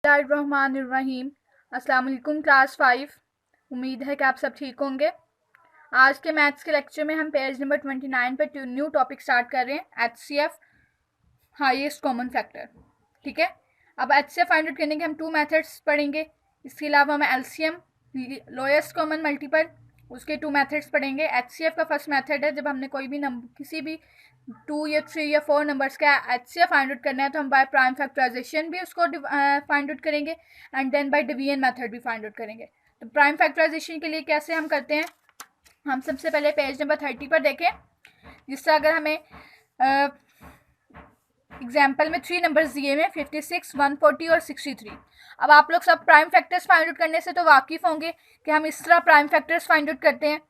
बिस्मिल्लाहिर्रहमानिर्रहीम। अस्सलाम वालेकुम क्लास 5। उम्मीद है कि आप सब ठीक होंगे। आज के मैथ्स के लेक्चर में हम पेज नंबर 29 पर न्यू टॉपिक स्टार्ट कर रहे हैं, HCF हाईएस्ट कॉमन फैक्टर। ठीक है, अब HCF फाइंड आउट करने के हम 2 मेथड्स पढ़ेंगे। इसके अलावा हम LCM लोएस्ट कॉमन मल्टीपल उसके 2 मेथड्स पढ़ेंगे। HCF का फर्स्ट मेथड है, जब हमने कोई भी किसी भी 2 या 3 या 4 नंबर्स का HCF फाइंड आउट करना है तो हम बाय प्राइम फैक्टराइजेशन भी उसको फाइंड आउट करेंगे and then by division method भी फाइंड आउट करेंगे। तो प्राइम फैक्टराइजेशन के लिए कैसे हम करते हैं, हम सबसे पहले पेज नंबर 30 पर देखें। जिस तरह अगर हमें एग्जाम्पल में 3 नंबर्स दिए हुए 56, 140 और 63। अब आप लोग सब प्राइम फैक्टर्स फाइंड आउट करने से तो वाकिफ़ होंगे कि हम इस तरह प्राइम फैक्टर्स फाइंड आउट करते हैं।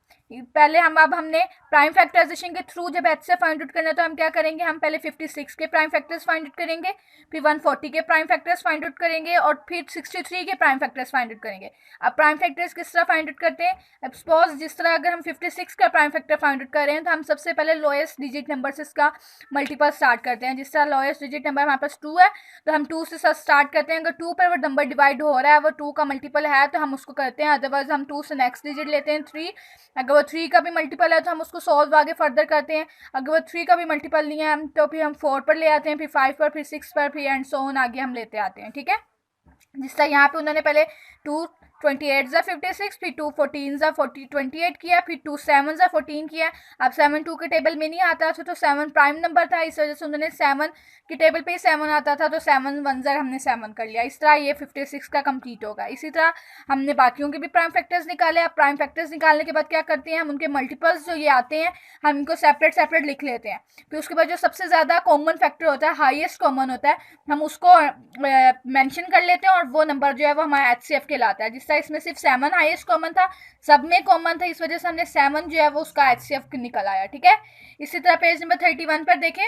पहले हमने प्राइम फैक्टराइजेशन के थ्रू जब HCF फाइंड आउट करना है तो हम क्या करेंगे, हम पहले 56 के प्राइम फैक्टर्स फाइंड आउट करेंगे, फिर 140 के प्राइम फैक्टर्स फाइंड आउट करेंगे और फिर 63 के प्राइम फैक्टर्स फाइंड आउट करेंगे। अब प्राइम फैक्टर्स किस तरह फाइंड आउट करते हैं, अब सपोज जिस तरह अगर हम 56 का प्राइम फैक्टर फाइंड आउट कर रहे हैं तो हम सबसे पहले लोएस्ट डिजिट नंबर से इसका मल्टीपल स्टार्ट करते हैं। जिस तरह लोएस्ट डिजिट नंबर हमारे पास 2 है तो हम 2 से स्टार्ट करते हैं। अगर 2 पर वो नंबर डिवाइड हो रहा है, वो 2 का मल्टीपल है तो हम उसको करते हैं, अदरवाइज हम 2 से नेक्स्ट डिजिट लेते हैं 3। अगर वो 3 का भी मल्टीपल है तो हम उसको सॉल्व आगे फर्दर करते हैं। अगर वो 3 का भी मल्टीपल नहीं है तो फिर हम 4 पर ले आते हैं, फिर 5 पर, फिर 6 पर, फिर एंड सो ऑन आगे हम लेते आते हैं। ठीक है, जिस तरह यहाँ पे उन्होंने पहले 2 28 ज़ा 56, फिर 2 14 ज़ा 28 किया, फिर 2 7 ज़ा 14 किया। अब 7 2 के टेबल में नहीं आता था तो 7 प्राइम नंबर था, इस वजह से उन्होंने 7 के टेबल पे ही 7 आता था तो 7 1 ज़ा हमने 7 कर लिया। इस तरह ये 56 का कंप्लीट होगा। इसी तरह हमने बाकियों के भी प्राइम फैक्टर्स निकाले। अब प्राइम फैक्टर्स निकालने के बाद क्या करते हैं, हम उनके मल्टीपल्स जो ये आते हैं हम इनको सेपरेट सेपरेट लिख लेते हैं। फिर उसके बाद जो सबसे ज़्यादा कॉमन फैक्टर होता है, हाईएस्ट कॉमन होता है, हम उसको मेंशन कर लेते हैं और वो नंबर जो है वो हमारा HCF कहलाता है। जिस तरह इसमें सिर्फ 7 हाईएस्ट कॉमन था, सब में कॉमन था, इस वजह से हमने 7 जो है वो उसका HCF निकल आया। ठीक है, इसी तरह पेज नंबर 31 पर देखें,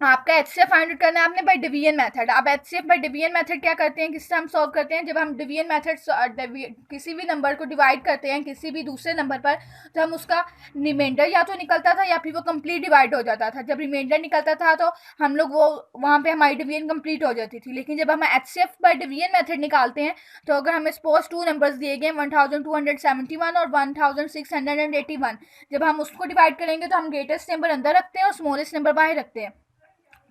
आपका HCF फाइंड आउट करना है आपने बाय डिवीजन मेथड। अब HCF बाय डिवीजन मेथड क्या करते हैं, किससे हम सॉल्व करते हैं, जब हम डिवीजन मेथड किसी भी नंबर को डिवाइड करते हैं किसी भी दूसरे नंबर पर तो हम उसका रिमाइंडर या तो निकलता था या फिर वो कंप्लीट डिवाइड हो जाता था। जब रिमाइंडर निकलता था तो हम लोग वो वहाँ पे हमारी डिवीजन कंप्लीट हो जाती थी। लेकिन जब हम HCF बाय डिवीजन मेथड निकालते हैं तो अगर हमें सपोज 2 नंबर्स दिए गए 1271 और 1681, जब हम उसको डिवाइड करेंगे तो हम ग्रेटेस्ट नंबर अंदर रखते हैं और स्मॉलेस्ट नंबर बाहर रखते हैं।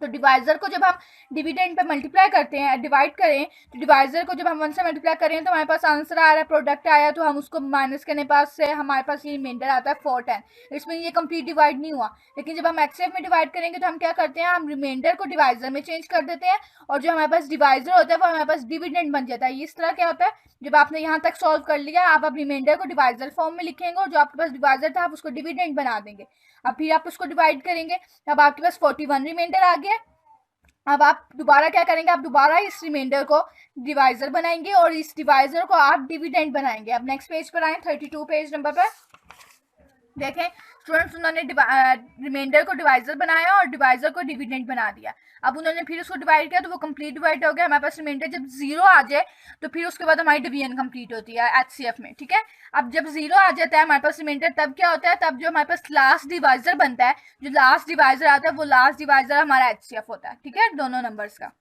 तो डिवाइजर को जब हम डिविडेंड पे मल्टीप्लाई करते हैं, डिवाइड करें, तो डिवाइजर को जब हम 1 से मल्टीप्लाई करें तो हमारे पास आंसर आ रहा है, प्रोडक्ट आया, तो हम उसको माइनस करने पास से हमारे पास ये रिमाइंडर आता है 410। इसमें ये कंप्लीट डिवाइड नहीं हुआ। लेकिन जब हम HCF में डिवाइड करेंगे तो हम क्या करते हैं, हम रिमाइंडर को डिवाइजर में चेंज कर देते हैं और जो हमारे पास डिवाइजर होता है वो हमारे पास डिविडेंड बन जाता है। इस तरह क्या होता है, जब आपने यहाँ तक सॉल्व कर लिया आप अब रिमाइंडर को डिवाइजर फॉर्म में लिखेंगे और जो आपके पास डिवाइजर था आप उसको डिविडेंड बना देंगे। अब फिर आप उसको डिवाइड करेंगे, अब आपके पास 41 रिमाइंडर आ गया। अब आप दोबारा क्या करेंगे, आप दोबारा इस रिमाइंडर को डिवाइजर बनाएंगे और इस डिवाइजर को आप डिविडेंड बनाएंगे। अब नेक्स्ट पेज पर आए, 32 पेज नंबर पर देखें। स्टूडेंट्स उन्होंने रिमाइंडर को डिवाइजर बनाया और डिवाइजर को डिविडेंड बना दिया। अब उन्होंने फिर उसको डिवाइड किया तो वो कंप्लीट डिवाइड हो गया। हमारे पास रिमाइंडर जब 0 आ जाए तो फिर उसके बाद हमारी डिवीजन कंप्लीट होती है HCF में। ठीक है, अब जब 0 आ जाता है हमारे पास रिमाइंडर, तब क्या होता है, तब जो हमारे पास लास्ट डिवाइजर बनता है, जो लास्ट डिवाइजर आता है वो लास्ट डिवाइजर हमारा HCF होता है। ठीक है, दोनों नंबर्स का।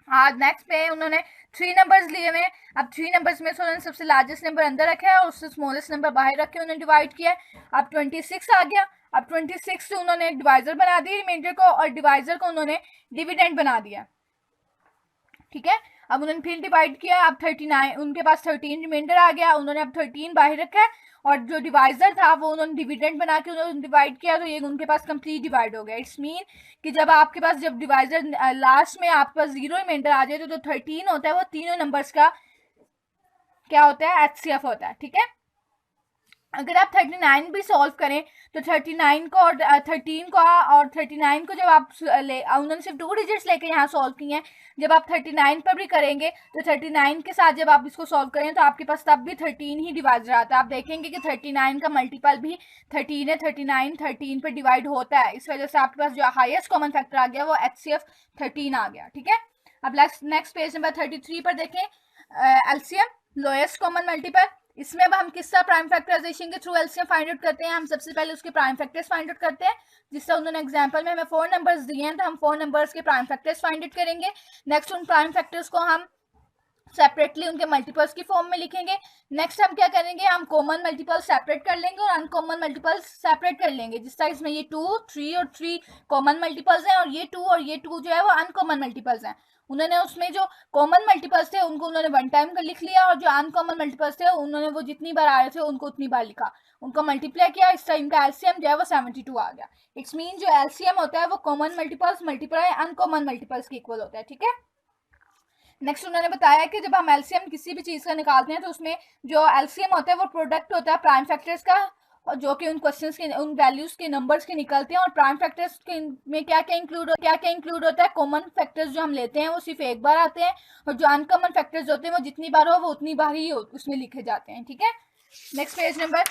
आज नेक्स्ट पे उन्होंने 3 नंबर्स लिए हुए हैं। अब 3 नंबर्स में से उन्होंने सबसे लार्जेस्ट नंबर अंदर रखा है और उससे स्मॉलेस्ट नंबर बाहर रख के उन्होंने डिवाइड किया है। अब 26 आ गया। अब 26 से उन्होंने डिवाइजर बना दिया रिमाइंडर को और डिवाइजर को उन्होंने डिविडेंड बना दिया। ठीक है, अब उन्होंने फिर डिवाइड किया। अब 39, उनके पास 13 रिमाइंडर आ गया, उन्होंने अब 13 बाहर रखा है और जो डिवाइजर था वो उन्होंने डिविडेंड बना के उन्होंने डिवाइड किया तो ये उनके पास कंप्लीट डिवाइड हो गया। इट्स मीन कि जब आपके पास जब डिवाइजर लास्ट में आपके पास 0 रिमाइंडर आ जाए तो जो 13 होता है वो तीनों नंबर्स का क्या होता है, HCF होता है। ठीक है, अगर आप 39 भी सॉल्व करें तो 39 को और 13 को और 39 को जब आप उन्होंने सिर्फ 2 डिजिट्स लेके यहाँ सॉल्व किए हैं, जब आप 39 पर भी करेंगे तो 39 के साथ जब आप इसको सॉल्व करें तो आपके पास तब भी 13 ही डिवाइजर आता है। आप देखेंगे कि 39 का मल्टीपल भी 13 है, 39 13 पर डिवाइड होता है, इस वजह से आपके पास जो हाईएस्ट कॉमन फैक्टर आ गया वो HCF 13 आ गया। ठीक है, अब नेक्स्ट पेज नंबर 33 पर देखें, LCM लोएस्ट कॉमन मल्टीपल। इसमें अब हम किस तरह प्राइम फैक्टराइजेशन के थ्रू LCM फाइंड आउट करते हैं, हम सबसे पहले उसके प्राइम फैक्टर्स फाइंड आउट करते हैं। जिस तरह उन्होंने एग्जांपल में हमें 4 नंबर्स दिए हैं तो हम 4 नंबर्स के प्राइम फैक्टर्स फाइंड आउट करेंगे। नेक्स्ट उन प्राइम फैक्टर्स को हम सेपरेटली उनके मल्टीपल्स की फॉर्म में लिखेंगे। नेक्स्ट हम क्या करेंगे, हम कॉमन मल्टीपल सेपरेट कर लेंगे और अनकॉमन मल्टीपल्स सेपरेट कर लेंगे। जिस साइज में ये 2, 3 और 3 कॉमन मल्टीपल्स हैं और ये 2 और ये 2 जो है वो अनकॉमन मल्टीपल्स हैं। उन्होंने उसमें जो कॉमन मल्टीपल्स थे उनको उन्होंने वन टाइम कर लिख लिया और जो अनकॉमन मल्टीपल्स थे उन्होंने वो जितनी बार आ रहे थे उनको उतनी बार लिखा, उनको मल्टीप्लाई किया। इस टाइम का एलसीएम जो है वो 72 आ गया। इट्स मीन जो एलसीएम होता है वो common multiples multiply uncommon multiples के इक्वल होता है। ठीक है। नेक्स्ट उन्होंने बताया कि जब हम एलसीएम किसी भी चीज़ का निकालते हैं तो उसमें जो एलसीएम होता है वो प्रोडक्ट होता है प्राइम फैक्टर्स का, और जो कि उन क्वेश्चंस के उन वैल्यूज के नंबर्स के निकलते हैं। और प्राइम फैक्टर्स के में क्या क्या इंक्लूड होता है, कॉमन फैक्टर्स जो हम लेते हैं वो सिर्फ एक बार आते हैं और जो अनकॉमन फैक्टर्स होते हैं वो जितनी बार हो वो उतनी बार ही उसमें लिखे जाते हैं। ठीक है। नेक्स्ट पेज नंबर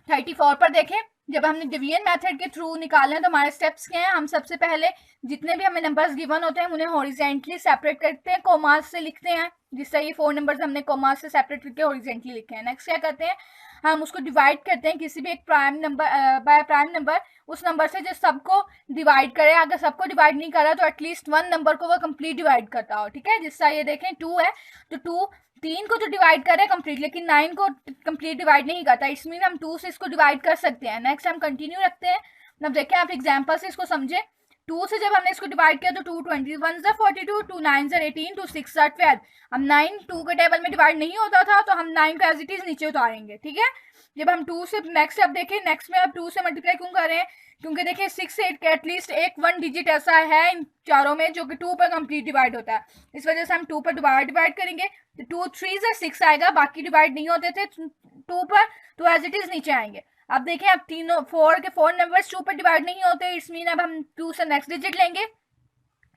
34 पर देखें। जब हमने डिवीजन मेथड के थ्रू निकालना है तो हमारे स्टेप्स क्या हैं। हम सबसे पहले जितने भी हमें नंबर्स गिवन होते हैं उन्हें हॉरिजेंटली सेपरेट करते हैं, कोमास से लिखते हैं। जिस तरह ये 4 नंबर्स हमने कोमास से सेपरेट करके हॉरिजेंटली लिखे हैं। नेक्स्ट क्या करते हैं, हम उसको डिवाइड करते हैं किसी भी एक prime number by prime number, उस नंबर से जो सबको डिवाइड करे। अगर सबको डिवाइड नहीं करा तो एटलीस्ट वन नंबर को वो कंप्लीट डिवाइड करता हो। ठीक है। जिस तरह ये देखें 2 है तो 2 3 को तो डिवाइड करे कंप्लीट, लेकिन 9 को कंप्लीट डिवाइड नहीं करता। इसमें हम 2 से इसको डिवाइड कर सकते हैं। नेक्स्ट हम कंटिन्यू रखते हैं। अब देखें आप एग्जांपल से इसको समझे। 2 से जब हमने इसको डिवाइड किया तो 2 21 42, 2 9 18, 2 6 12। अब 9 2 के टेबल में डिवाइड नहीं होता था तो हम 9 को एज इट इज नीचे उतारेंगे। ठीक है। जब हम 2 से नेक्स्ट अब देखें, नेक्स्ट में अब 2 से मल्टीप्लाई क्यों कर रहे हैं, क्योंकि देखिए 6 8 का एटलीस्ट एक 1 डिजिट ऐसा है इन चारों में जो कि 2 पर कंप्लीट डिवाइड होता है। इस वजह से हम 2 पर दोबारा डिवाइड करेंगे तो 2 3 से 6 आएगा, बाकी डिवाइड नहीं होते थे 2 पर तो एज इट इज नीचे आएंगे। अब देखें अब तीनों 4 के 4 नंबर्स 2 पर डिवाइड नहीं होते। इट्स मीन अब हम 2 से नेक्स्ट डिजिट लेंगे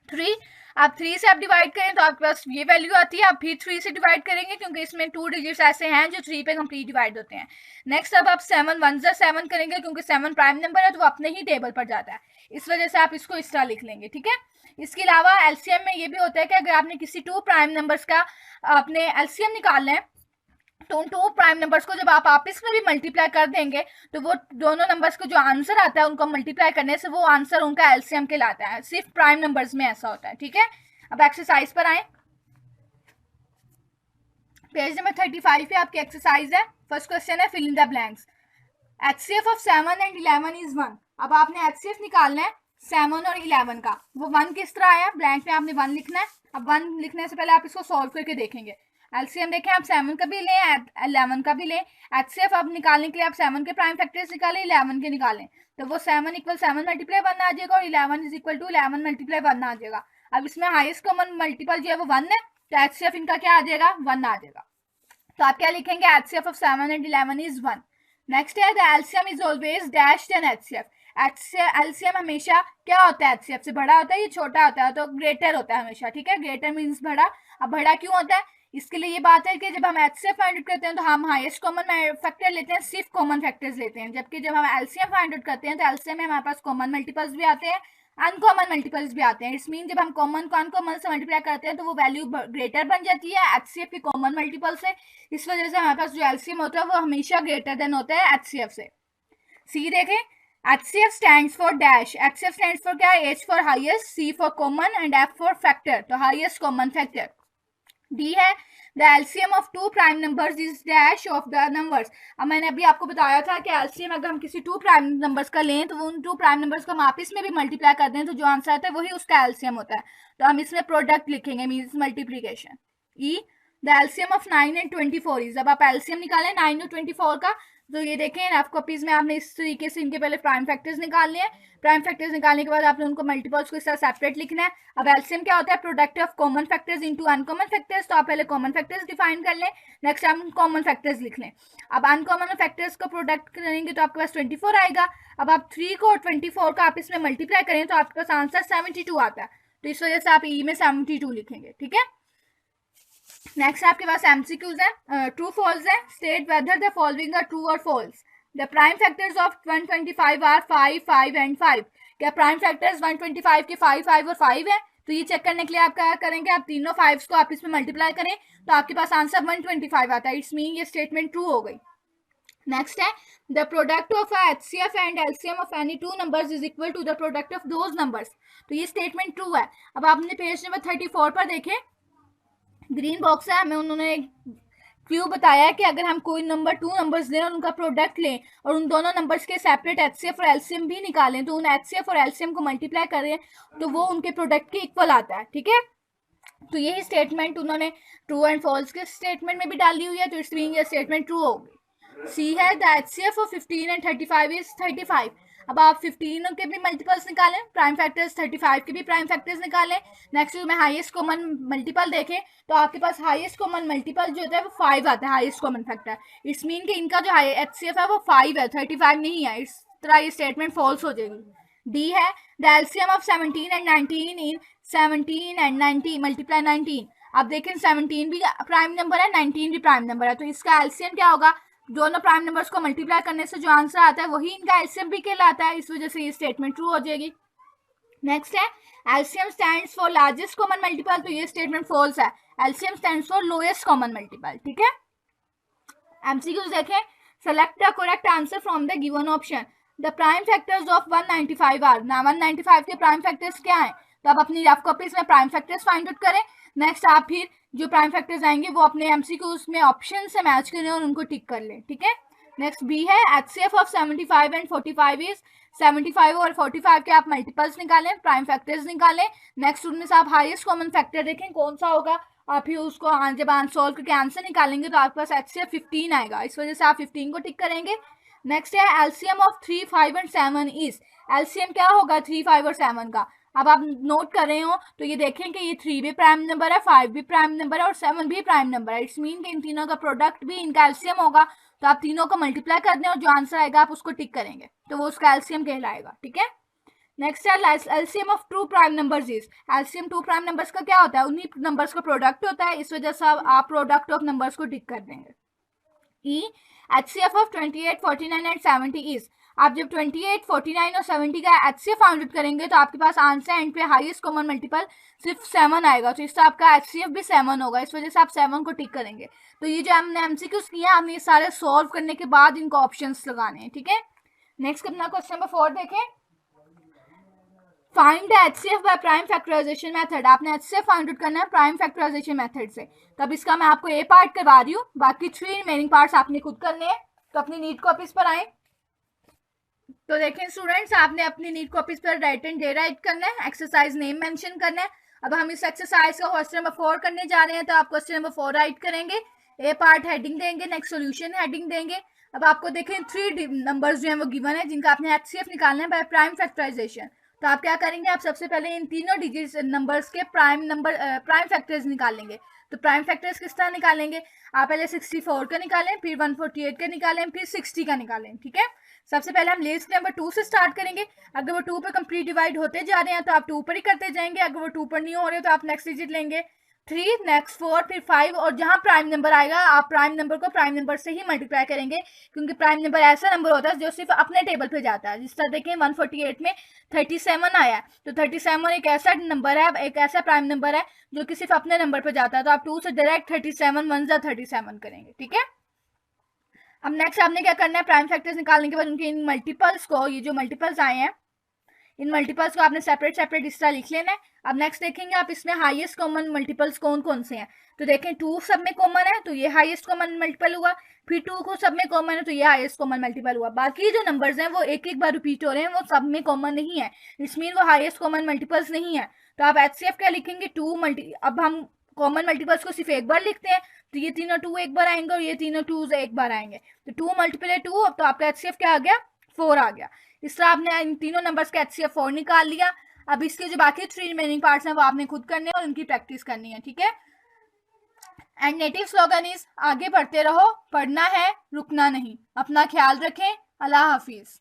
3। आप 3 से आप डिवाइड करें तो आपके पास ये वैल्यू आती है। आप फिर 3 से डिवाइड करेंगे क्योंकि इसमें 2 डिजिट्स ऐसे हैं जो 3 पे कंप्लीट डिवाइड होते हैं। नेक्स्ट अब आप 7 1 7 करेंगे क्योंकि 7 प्राइम नंबर है तो वो अपने ही टेबल पर जाता है। इस वजह से आप इसको इस तरह लिख लेंगे। ठीक है। इसके अलावा एलसीएम में ये भी होता है कि अगर आपने किसी 2 प्राइम नंबर्स का आपने एलसीएम निकालना है तो उन 2 प्राइम नंबर्स को जब आप आपस में भी मल्टीप्लाई कर देंगे तो वो दोनों नंबर्स को जो आंसर आता है उनको मल्टीप्लाई करने से वो आंसर उनका एलसीएम कहलाता है। सिर्फ प्राइम नंबर्स में ऐसा होता है। ठीक है। अब एक्सरसाइज पर आए। पेज नंबर 35 पे आपकी एक्सरसाइज है। फर्स्ट क्वेश्चन है fill in the blanks. HCF of 7 and 11 is 1। अब आपने एचसीएफ निकालना है 7 और 11 का। वो 1 किस तरह आया, ब्लैंक में आपने 1 लिखना है। अब 1 लिखने से पहले आप इसको सॉल्व करके देखेंगे। एलसीएम देखें आप 7 का भी लें 11 का भी लें। एचसीएफ आप निकालने के लिए आप 7 के प्राइम फैक्टर्स निकालें 11 के निकालें तो वो 7 इक्वल 7 मल्टीप्लाई 1 आ जाएगा और 11 इज इक्वल टू 11 मल्टीप्लाई 1 आ जाएगा। अब इसमें हाईएस्ट कॉमन मल्टीपल जो है वो 1 है तो एचसीएफ इनका क्या आ जाएगा 1 आ जाएगा। तो आप क्या लिखेंगे HCF of 7 and 11 is 1। Next है the LCM is always dash than HCF. LCM हमेशा क्या होता है, एचसीएफ से बड़ा होता है, ये छोटा होता है तो ग्रेटर होता है हमेशा। ठीक है। ग्रेटर मीन्स बड़ा। अब बड़ा क्यों होता है, इसके लिए ये बात है कि जब हम एचसीएफ फाइंड आउट करते हैं तो हम हाईएस्ट कॉमन फैक्टर लेते हैं, सिर्फ कॉमन फैक्टर्स लेते हैं। जबकि जब हम एलसीएम फाइंड आउट करते हैं तो एलसीएम में हमारे पास कॉमन मल्टीपल्स भी आते हैं, अनकॉमन मल्टीपल्स भी आते हैं। इट्स मीन जब हम कॉमन को अनकॉमन से मल्टीप्लाई करते हैं तो वो वैल्यू ग्रेटर बन जाती है एचसीएफ की कॉमन मल्टीपल से। इस वजह से हमारे पास जो एलसीएम होता है वो हमेशा ग्रेटर देन होता है एचसीएफ से। सी देखें HCF stands for dash। HCF stands for क्या है, H for highest, C for common and F for factor, तो highest common factor। D है the LCM of 2 prime numbers is dash of the numbers। अब मैंने अभी आपको बताया था कि LCM अगर हम किसी 2 प्राइम नंबर्स का लें तो उन 2 प्राइम नंबर्स को हम आपस में भी मल्टीप्लाई कर दें तो जो आंसर आता है वही उसका LCM होता है। तो हम इसमें प्रोडक्ट लिखेंगे means multiplication. E the LCM of 9 and 24 is। जब आप LCM निकालें 9 और 24 का तो ये देखें रफ कॉपीज में आपने इस तरीके से इनके पहले प्राइम फैक्टर्स निकालने हैं। प्राइम फैक्टर्स निकालने के बाद आपने उनको मल्टीपल्स को इस तरह सेपरेट लिखना है। अब एलसीएम क्या होता है, product of common factors into uncommon factors. तो आप पहले कॉमन फैक्टर्स डिफाइन कर लें, नेक्स्ट हम कॉमन फैक्टर्स लिख लें। अब अनकॉमन फैक्टर्स को प्रोडक्ट करेंगे तो आपके पास 24 आएगा। अब आप 3 को 24 का आप इसमें मल्टीप्लाई करें तो आपके पास आंसर 72 आता है। तो इस वजह से आप ई में 72 लिखेंगे। ठीक है। नेक्स्ट आपके पास एमसीक्यूज है, ट्रू फॉल्स है। State whether the following are true और false. The prime factors of 125 are 5 5 and 5। क्या प्राइम फैक्टर्स 125 के 5 5 और 5 है? तो ये चेक करने के लिए आप क्या करेंगे, आप तीनों 5s को आप इसमें मल्टीप्लाई करें तो आपके पास आंसर 125 आता है। इट्स मीन ये स्टेटमेंट ट्रू हो गई। नेक्स्ट है the product of HCF and LCM of any 2 numbers is equal to the product of those numbers. तो ये स्टेटमेंट ट्रू है। अब आपने पेज नंबर 34 पर देखें, ग्रीन बॉक्स है, हमें उन्होंने क्यों बताया कि अगर हम कोई नंबर 2 नंबर्स लें और उनका प्रोडक्ट लें और उन दोनों नंबर्स के सेपरेट एचसीएफ और एलसीएम भी निकालें, तो उन एचसीएफ और एलसीएम को मल्टीप्लाई करें तो वो उनके प्रोडक्ट के इक्वल आता है, ठीक है। तो यही स्टेटमेंट उन्होंने ट्रू एंड फॉल्स के स्टेटमेंट में भी डाली हुई है, तो इस मीन ये स्टेटमेंट ट्रू होगी। सी है the HCF of 15 and 35 is 35। अब आप 15 के भी मल्टीपल्स निकालें, प्राइम फैक्टर्स, 35 के भी प्राइम फैक्टर्स निकालें। नेक्स्ट में हाईएस्ट कॉमन मल्टीपल देखें तो आपके पास हाईएस्ट कॉमन मल्टीपल जो होता है वो 5 आता है, हाईएस्ट कॉमन फैक्टर। इस मीन कि इनका जो एचसीएफ है वो 5 है, 35 नहीं है। इस तरह ये स्टेटमेंट फॉल्स हो जाएगी। डी है the LCM of 17 and 19 in 17 and 90 multiply 19। अब देखें 17 भी प्राइम नंबर है, 19 भी प्राइम नंबर है, तो इसका एलसीएम क्या होगा? दोनों प्राइम नंबर्स को मल्टीप्लाई करने से जो आंसर आता है वही इनका एलसीएम भी कहलाता है, इस वजह से ये स्टेटमेंट ट्रू हो जाएगी। नेक्स्ट है LCM stands for largest common multiple, तो ये स्टेटमेंट फॉल्स है। LCM stands for lowest common multiple, ठीक है। एमसीक्यूज देखें, select the correct answer from the given option. The prime factors of 195 are, ना 195 के प्राइम फैक्टर्स क्या है? तो आप अपनी रफ कॉपीज में प्राइम फैक्टर्स फाइंड आउट करें। नेक्स्ट आप फिर जो प्राइम फैक्टर्स आएंगे वो अपने एमसीक्यूज में ऑप्शन से मैच करें और उनको टिक कर लें, ठीक है। नेक्स्ट बी है एचसीएफ ऑफ 75 एंड 45 इज 75 और 45 के आप मल्टीपल्स निकालें, प्राइम फैक्टर्स निकालें। नेक्स्ट उनमें से आप हाईएस्ट कॉमन फैक्टर देखें कौन सा होगा, आप ही उसको जब सॉल्व करके आंसर निकालेंगे तो आपके पास एचसीएफ 15 आएगा, इस वजह से आप 15 को टिक करेंगे। नेक्स्ट है LCM of 3, 5 and 7 is, LCM क्या होगा 3, 5 और 7 का? अब आप नोट कर रहे हो तो ये देखें कि ये 3 भी प्राइम नंबर है, 5 भी प्राइम नंबर है और 7 भी प्राइम नंबर है। इट्स मीन कि इन तीनों का प्रोडक्ट भी इनका एलसीएम होगा, तो आप तीनों को मल्टीप्लाई कर दें और जो आंसर आएगा आप उसको टिक करेंगे, तो वो उसका एलसीएम कहलाएगा, ठीक है। नेक्स्ट है LCM of 2 prime numbers is, LCM 2 prime numbers का क्या होता है? उन्हीं नंबर्स का प्रोडक्ट होता है, इस वजह से आप प्रोडक्ट ऑफ नंबर्स को टिक कर देंगे। ई एचसीएफ ऑफ 28, 49 एंड 70 इज, आप जब 28, 49 और 70 का एचसीएफ फाइंड आउट करेंगे तो आपके पास आंसर एंड पे हाईएस्ट कॉमन मल्टीपल सिर्फ 7 आएगा, तो इससे आपका एचसीएफ भी 7 होगा, इस वजह से आप 7 को टिक करेंगे। तो ये जो हमने एमसीक्यूज किया हमने ये सारे सॉल्व करने के बाद इनको ऑप्शंस लगाने हैं, ठीक है। नेक्स्ट अपना क्वेश्चन नंबर 4 देखें, find the HCF by prime factorization method. आपने एचसीएफ फाइंड आउट करना है प्राइम फैक्टराइजेशन मेथड से। तब इसका मैं आपको ए पार्ट करवा रही हूँ, बाकी 3 रिमेनिंग पार्ट्स आपने खुद करने हैं। तो अपनी नीट कॉपीज पर आए तो देखें स्टूडेंट्स, आपने अपनी नीट कॉपीज पर राइट एंड डे राइट करना है, एक्सरसाइज नेम मेंशन करना है। अब हम इस एक्सरसाइज का क्वेश्चन नंबर 4 करने जा रहे हैं, तो आप क्वेश्चन नंबर 4 राइट करेंगे, ए पार्ट हेडिंग देंगे, नेक्स्ट सॉल्यूशन हेडिंग देंगे। अब आपको देखें 3 नंबर्स जो हैं वो गिवन है जिनका आपने एचसीएफ निकालना है बाय प्राइम फैक्टराइजेशन। तो आप क्या करेंगे, आप सबसे पहले इन तीनों डिजिट नंबर्स के प्राइम फैक्टर्स निकालेंगे। तो प्राइम फैक्टर्स किस तरह निकालेंगे, आप पहले 64 का निकालें, फिर 148 का निकालें, फिर 60 का निकालें, ठीक है। सबसे पहले हम लिस्ट नंबर 2 से स्टार्ट करेंगे। अगर वो 2 पर कंप्लीट डिवाइड होते जा रहे हैं तो आप 2 पर ही करते जाएंगे, अगर वो 2 पर नहीं हो रहे तो आप नेक्स्ट डिजिट लेंगे 3, नेक्स्ट 4, फिर 5, और जहां प्राइम नंबर आएगा आप प्राइम नंबर को प्राइम नंबर से ही मल्टीप्लाई करेंगे, क्योंकि प्राइम नंबर ऐसा नंबर होता है जो सिर्फ अपने टेबल पे जाता है। जिस तरह देखें 148 में 37 आया है, तो 37 एक ऐसा नंबर है, एक ऐसा प्राइम नंबर है जो कि सिर्फ अपने नंबर पे जाता है, तो आप 2 से डायरेक्ट 37 1 37 करेंगे, ठीक है। अब नेक्स्ट आपने क्या करना है, प्राइम फैक्टर्स निकालने के बाद उनके इन मल्टीपल्स को, ये जो मल्टीपल्स आए हैं इन मल्टीपल्स को आपने सेपरेट सेपरेट इस तरह लिख लेना है। अब नेक्स्ट देखेंगे आप इसमें हाईएस्ट कॉमन मल्टीपल्स कौन कौन से हैं। तो देखें 2 सब में कॉमन है तो ये हाईएस्ट कॉमन मल्टीपल हुआ, फिर 2 को सब में कॉमन है तो ये हाईएस्ट कॉमन मल्टीपल हुआ। बाकी जो नंबर्स हैं वो एक एक बार रिपीट हो रहे हैं, वो सब में कॉमन नहीं है, इस मीन वो हाईएस्ट कॉमन मल्टीपल्स नहीं है। तो आप एचसीएफ क्या लिखेंगे, 2 अब हम कॉमन मल्टीपल्स को सिर्फ एक बार लिखते हैं, तो ये तीनों 2 एक बार आएंगे और ये तीनों 2 एक बार आएंगे, तो 2 मल्टीपल 2, तो आपका एचसीएफ क्या आ गया, 4 आ गया। इस तरह आपने इन तीनों नंबर्स का एचसीएफ 4 निकाल लिया। अब इसके जो बाकी 3 रिमेनिंग पार्ट्स हैं वो आपने खुद करने हैं और उनकी प्रैक्टिस करनी है, ठीक है। एंड नेटिव स्लोगन इज, आगे बढ़ते रहो, पढ़ना है रुकना नहीं। अपना ख्याल रखें, अल्लाह हाफिज।